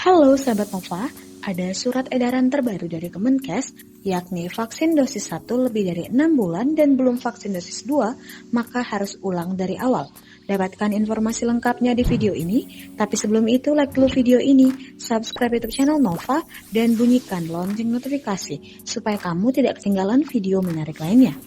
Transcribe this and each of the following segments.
Halo sahabat Nova, ada surat edaran terbaru dari Kemenkes, yakni vaksin dosis 1 lebih dari 6 bulan dan belum vaksin dosis 2, maka harus ulang dari awal. Dapatkan informasi lengkapnya di video ini, tapi sebelum itu like dulu video ini, subscribe YouTube channel Nova, dan bunyikan lonceng notifikasi, supaya kamu tidak ketinggalan video menarik lainnya.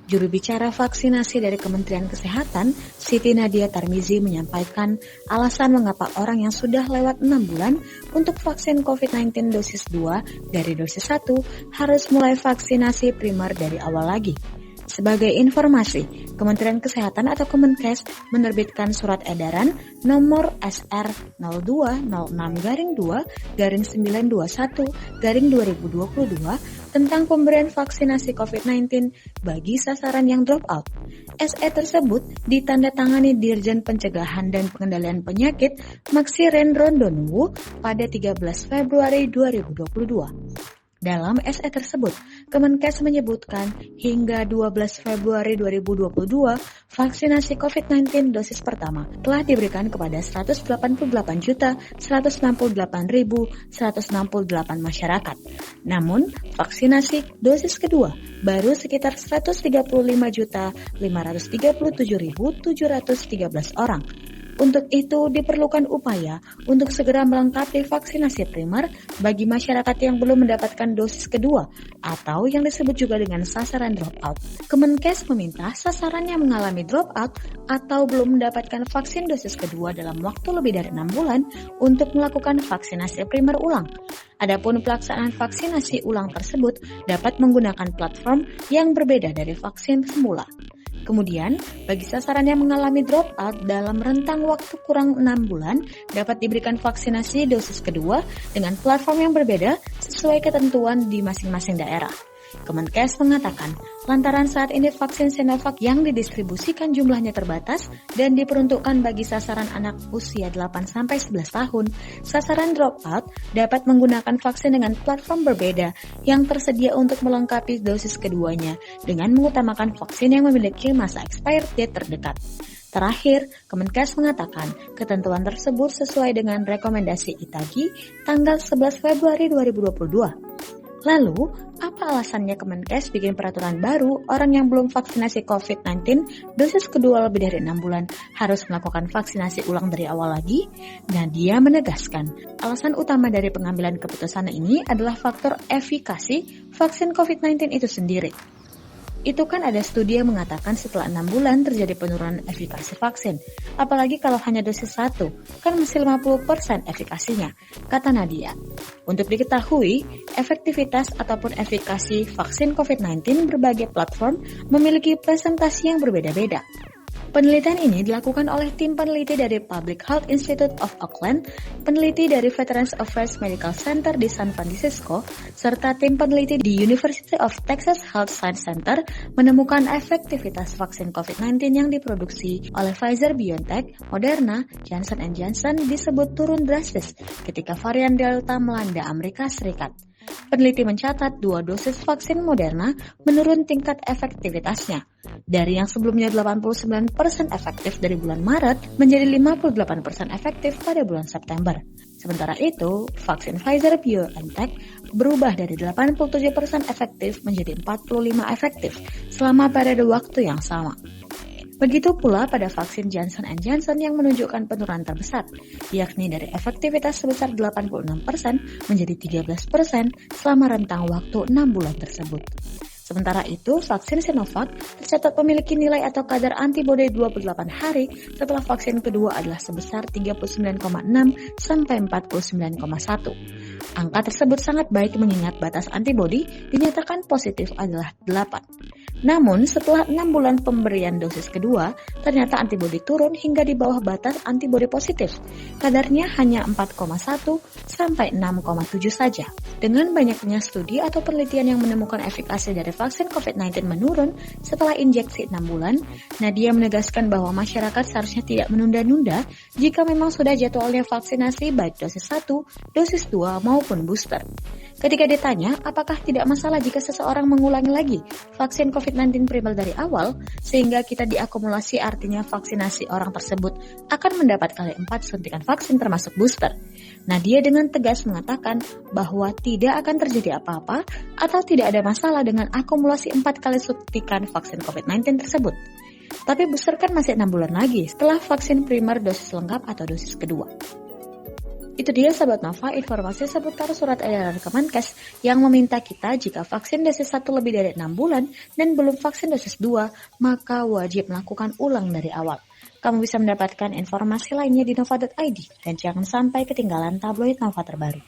Juru bicara vaksinasi dari Kementerian Kesehatan, Siti Nadia Tarmizi menyampaikan alasan mengapa orang yang sudah lewat 6 bulan untuk vaksin COVID-19 dosis 2 dari dosis 1 harus mulai vaksinasi primer dari awal lagi. Sebagai informasi, Kementerian Kesehatan atau Kemenkes menerbitkan surat edaran nomor SR 02-2-921-2022 tentang pemberian vaksinasi COVID-19 bagi sasaran yang drop out. SE tersebut ditandatangani Dirjen Pencegahan dan Pengendalian Penyakit Maxiren Rondonuwu pada 13 Februari 2022. Dalam SE tersebut, Kemenkes menyebutkan hingga 12 Februari 2022, vaksinasi COVID-19 dosis pertama telah diberikan kepada 188.168.168 masyarakat. Namun, vaksinasi dosis kedua baru sekitar 135.537.713 orang. Untuk itu diperlukan upaya untuk segera melengkapi vaksinasi primer bagi masyarakat yang belum mendapatkan dosis kedua atau yang disebut juga dengan sasaran dropout. Kemenkes meminta sasaran yang mengalami dropout atau belum mendapatkan vaksin dosis kedua dalam waktu lebih dari 6 bulan untuk melakukan vaksinasi primer ulang. Adapun pelaksanaan vaksinasi ulang tersebut dapat menggunakan platform yang berbeda dari vaksin semula. Kemudian, bagi sasaran yang mengalami dropout dalam rentang waktu kurang 6 bulan, dapat diberikan vaksinasi dosis kedua dengan platform yang berbeda sesuai ketentuan di masing-masing daerah. Kemenkes mengatakan, lantaran saat ini vaksin Sinovac yang didistribusikan jumlahnya terbatas dan diperuntukkan bagi sasaran anak usia 8-11 tahun, sasaran dropout dapat menggunakan vaksin dengan platform berbeda yang tersedia untuk melengkapi dosis keduanya dengan mengutamakan vaksin yang memiliki masa expired date terdekat. Terakhir, Kemenkes mengatakan ketentuan tersebut sesuai dengan rekomendasi ITAGI tanggal 11 Februari 2022. Lalu, apa alasannya Kemenkes bikin peraturan baru orang yang belum vaksinasi COVID-19 dosis kedua lebih dari 6 bulan harus melakukan vaksinasi ulang dari awal lagi? Nadia menegaskan, alasan utama dari pengambilan keputusan ini adalah faktor efikasi vaksin COVID-19 itu sendiri. Itu kan ada studi yang mengatakan setelah 6 bulan terjadi penurunan efikasi vaksin. Apalagi kalau hanya dosis 1, kan masih 50% efikasinya, kata Nadia. Untuk diketahui, efektivitas ataupun efikasi vaksin COVID-19 berbagai platform memiliki presentasi yang berbeda-beda. Penelitian ini dilakukan oleh tim peneliti dari Public Health Institute of Oakland, peneliti dari Veterans Affairs Medical Center di San Francisco, serta tim peneliti di University of Texas Health Science Center menemukan efektivitas vaksin COVID-19 yang diproduksi oleh Pfizer-BioNTech, Moderna, Johnson & Johnson disebut turun drastis ketika varian Delta melanda Amerika Serikat. Peneliti mencatat 2 dosis vaksin Moderna menurun tingkat efektivitasnya. Dari yang sebelumnya 89% efektif dari bulan Maret menjadi 58% efektif pada bulan September. Sementara itu, vaksin Pfizer-BioNTech berubah dari 87% efektif menjadi 45% efektif selama periode waktu yang sama. Begitu pula pada vaksin Johnson & Johnson yang menunjukkan penurunan terbesar, yakni dari efektivitas sebesar 86% menjadi 13% selama rentang waktu 6 bulan tersebut. Sementara itu, vaksin Sinovac tercatat memiliki nilai atau kadar antibodi 28 hari setelah vaksin kedua adalah sebesar 39,6 sampai 49,1. Angka tersebut sangat baik mengingat batas antibodi dinyatakan positif adalah 8. Namun, setelah 6 bulan pemberian dosis kedua, ternyata antibodi turun hingga di bawah batas antibodi positif. Kadarnya hanya 4,1 sampai 6,7 saja. Dengan banyaknya studi atau penelitian yang menemukan efikasi dari vaksin COVID-19 menurun setelah injeksi 6 bulan, Nadia menegaskan bahwa masyarakat seharusnya tidak menunda-nunda jika memang sudah jadwalnya vaksinasi baik dosis 1, dosis 2 maupun booster. Ketika ditanya apakah tidak masalah jika seseorang mengulangi lagi vaksin COVID-19 primer dari awal, sehingga kita diakumulasi artinya vaksinasi orang tersebut akan mendapat kali 4 suntikan vaksin termasuk booster. Nadia dengan tegas mengatakan bahwa tidak akan terjadi apa-apa atau tidak ada masalah dengan akumulasi 4 kali suntikan vaksin COVID-19 tersebut. Tapi booster kan masih 6 bulan lagi setelah vaksin primer dosis lengkap atau dosis kedua. Itu dia Sahabat Nova, informasi seputar surat edaran Kemenkes yang meminta kita jika vaksin dosis 1 lebih dari 6 bulan dan belum vaksin dosis 2, maka wajib melakukan ulang dari awal. Kamu bisa mendapatkan informasi lainnya di nova.id dan jangan sampai ketinggalan tabloid Nova terbaru.